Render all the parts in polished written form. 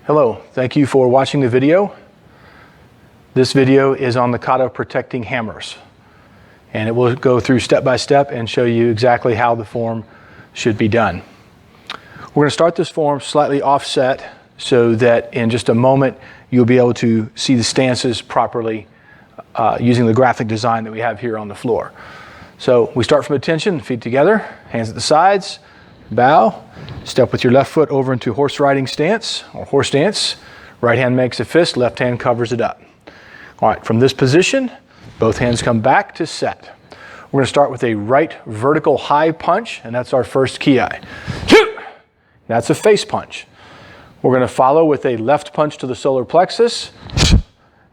Hello, thank you for watching the video. This video is on the kata protecting hammers, and it will go through step by step and show you exactly how the form should be done. We're going to start this form slightly offset so that in just a moment you'll be able to see the stances properly using the graphic design that we have here on the floor. So we start from attention, feet together, hands at the sides, bow, step with your left foot over into horse riding stance or horse stance. Right hand makes a fist, left hand covers it up. All right, from this position, both hands come back to set. We're going to start with a right vertical high punch, and that's our first ki. That's a face punch. We're going to follow with a left punch to the solar plexus,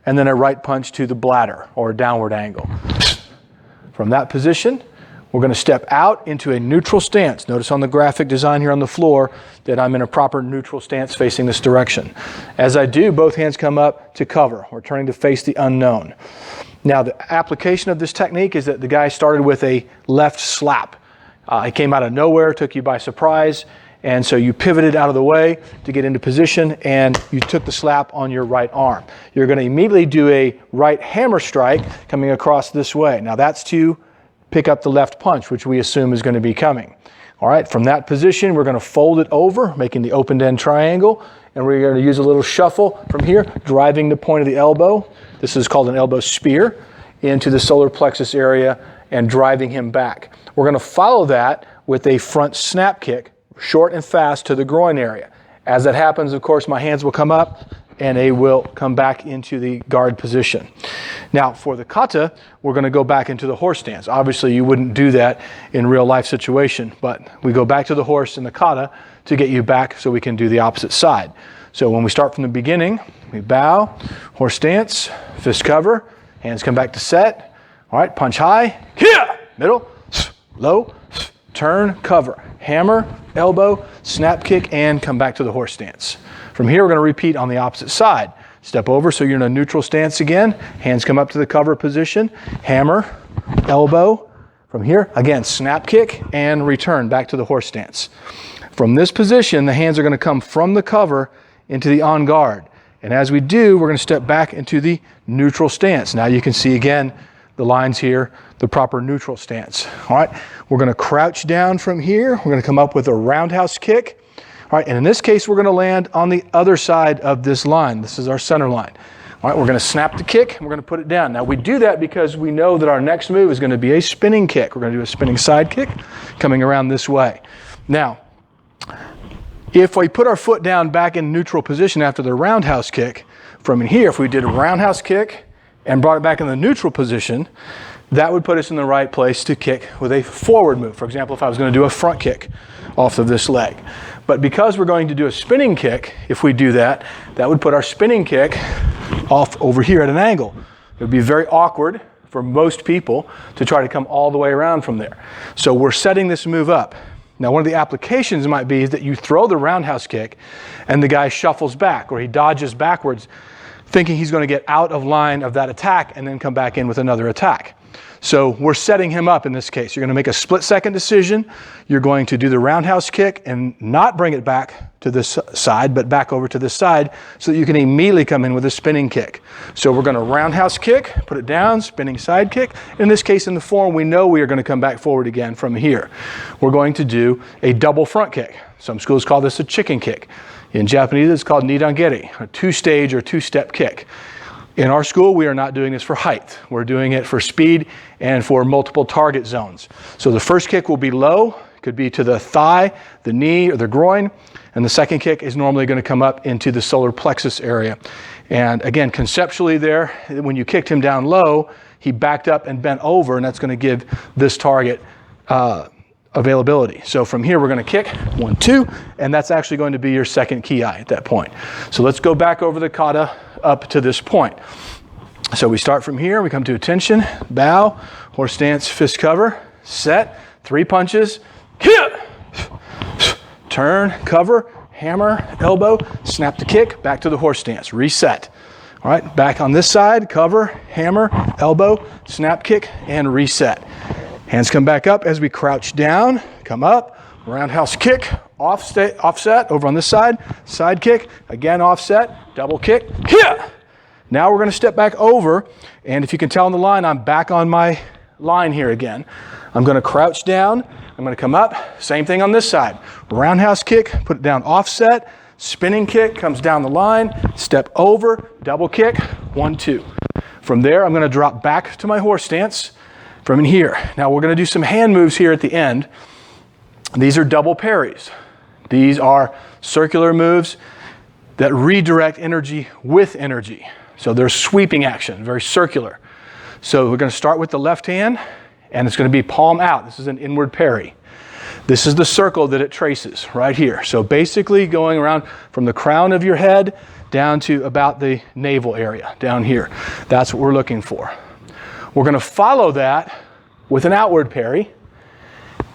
and then a right punch to the bladder or downward angle. From that position, we're going to step out into a neutral stance. Notice on the graphic design here on the floor that I'm in a proper neutral stance facing this direction. As I do, both hands come up to cover. We're turning to face the unknown. Now, the application of this technique is that the guy started with a left slap. It came out of nowhere, took you by surprise, and so you pivoted out of the way to get into position, and you took the slap on your right arm. You're going to immediately do a right hammer strike coming across this way. Now, that's to pick up the left punch, which we assume is going to be coming. All right, from that position, we're going to fold it over, making the open end triangle, and we're going to use a little shuffle from here, driving the point of the elbow. This is called an elbow spear into the solar plexus area and driving him back. We're going to follow that with a front snap kick, short and fast to the groin area. As that happens, of course, my hands will come up and they will come back into the guard position. Now, for the kata, we're going to go back into the horse stance. Obviously, you wouldn't do that in real life situation, but we go back to the horse in the kata to get you back so we can do the opposite side. So when we start from the beginning, we bow, horse stance, fist cover, hands come back to set. All right, punch high, middle, low, turn, cover, hammer, elbow, snap kick, and come back to the horse stance. From here, we're going to repeat on the opposite side. Step over so you're in a neutral stance again. Hands come up to the cover position. Hammer, elbow. From here, again, snap kick and return back to the horse stance. From this position, the hands are going to come from the cover into the on guard. And as we do, we're going to step back into the neutral stance. Now you can see again the lines here, the proper neutral stance. All right, we're going to crouch down from here. We're going to come up with a roundhouse kick. All right, and in this case, we're going to land on the other side of this line. This is our center line. All right, we're going to snap the kick, and we're going to put it down. Now, we do that because we know that our next move is going to be a spinning kick. We're going to do a spinning side kick coming around this way. Now, if we put our foot down back in neutral position after the roundhouse kick, from in here, if we did a roundhouse kick and brought it back in the neutral position, that would put us in the right place to kick with a forward move. For example, if I was going to do a front kick off of this leg. But because we're going to do a spinning kick, if we do that, that would put our spinning kick off over here at an angle. It would be very awkward for most people to try to come all the way around from there. So we're setting this move up. Now, one of the applications might be is that you throw the roundhouse kick and the guy shuffles back or he dodges backwards thinking he's going to get out of line of that attack and then come back in with another attack. So we're setting him up in this case. You're going to make a split-second decision. You're going to do the roundhouse kick and not bring it back to this side, but back over to this side so that you can immediately come in with a spinning kick. So we're going to roundhouse kick, put it down, spinning side kick. In this case, in the form, we know we are going to come back forward again from here. We're going to do a double front kick. Some schools call this a chicken kick. In Japanese, it's called nidangeri, a two-stage or two-step kick. In our school, we are not doing this for height. We're doing it for speed and for multiple target zones. So the first kick will be low, could be to the thigh, the knee, or the groin. And the second kick is normally going to come up into the solar plexus area. And again, conceptually there, when you kicked him down low, he backed up and bent over, and that's going to give this target availability. So from here, we're going to kick 1, 2, and that's actually going to be your second ki at that point. So let's go back over the kata up to this point. So we start from here, we come to attention, bow, horse stance, fist cover, set, 3 punches, turn, cover, hammer, elbow, snap the kick, back to the horse stance, reset. All right, back on this side, cover, hammer, elbow, snap kick, and reset. Hands come back up as we crouch down, come up, roundhouse kick, offset over on this side, side kick, again offset, double kick, here. Now we're going to step back over, and if you can tell on the line, I'm back on my line here again. I'm going to crouch down, I'm going to come up, same thing on this side. Roundhouse kick, put it down offset, spinning kick, comes down the line, step over, double kick, 1, 2. From there, I'm going to drop back to my horse stance from in here. Now we're going to do some hand moves here at the end. These are double parries. These are circular moves that redirect energy with energy. So they're sweeping action, very circular. So we're going to start with the left hand, and it's going to be palm out. This is an inward parry. This is the circle that it traces right here. So basically going around from the crown of your head down to about the navel area down here. That's what we're looking for. We're going to follow that with an outward parry.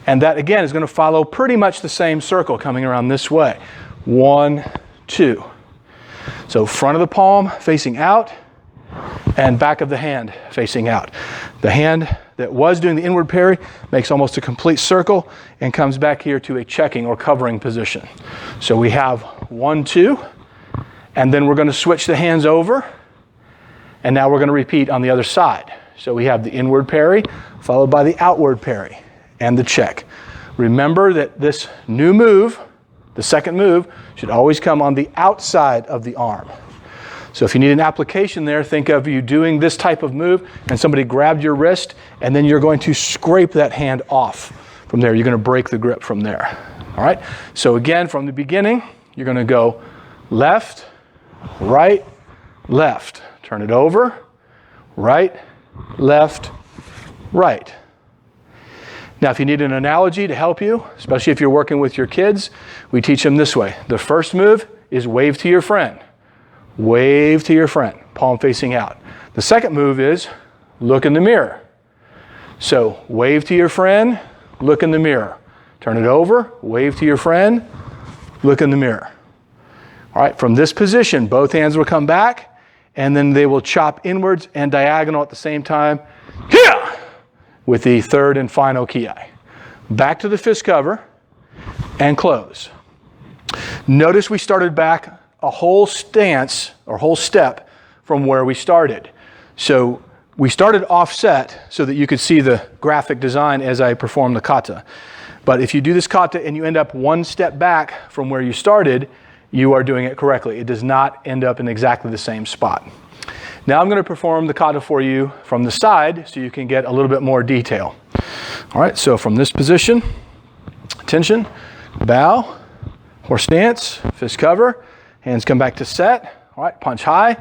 And that again is going to follow pretty much the same circle coming around this way. 1, 2. So front of the palm facing out and back of the hand facing out. The hand that was doing the inward parry makes almost a complete circle and comes back here to a checking or covering position. So we have 1, 2, and then we're going to switch the hands over, and now we're going to repeat on the other side. So we have the inward parry followed by the outward parry and the check. Remember that this new move, the second move, should always come on the outside of the arm. So if you need an application there, think of you doing this type of move and somebody grabbed your wrist and then you're going to scrape that hand off. From there, you're going to break the grip from there. All right? So again, from the beginning, you're going to go left, right, left. Turn it over, right, left, right. Now, if you need an analogy to help you, especially if you're working with your kids, we teach them this way. The first move is wave to your friend. Wave to your friend, palm facing out. The second move is look in the mirror. So wave to your friend, look in the mirror. Turn it over, wave to your friend, look in the mirror. All right, from this position, both hands will come back, and then they will chop inwards and diagonal at the same time. Here! With the third and final ki. Back to the fist cover and close. Notice we started back a whole stance or whole step from where we started. So we started offset so that you could see the graphic design as I perform the kata. But if you do this kata and you end up one step back from where you started, you are doing it correctly. It does not end up in exactly the same spot. Now I'm going to perform the kata for you from the side so you can get a little bit more detail. All right, so from this position, attention, bow, horse stance, fist cover, hands come back to set. All right, punch high,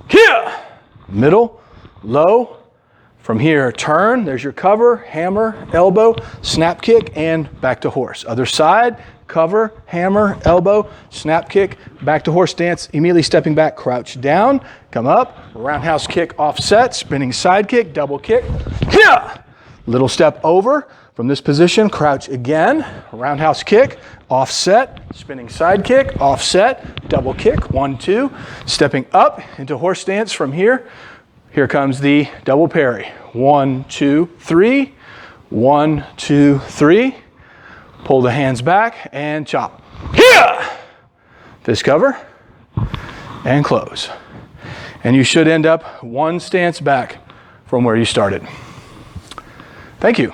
here, middle, low. From here, turn, there's your cover, hammer, elbow, snap kick, and back to horse. Other side, cover, hammer, elbow, snap kick, back to horse stance, immediately stepping back, crouch down, come up, roundhouse kick, offset, spinning side kick, double kick, here. Little step over, from this position, crouch again, roundhouse kick, offset, spinning side kick, offset, double kick, 1, 2, stepping up into horse stance from here. Here comes the double parry. 1, 2, 3, 1, 2, 3. Pull the hands back and chop. Here! Fist cover and close. And you should end up one stance back from where you started. Thank you.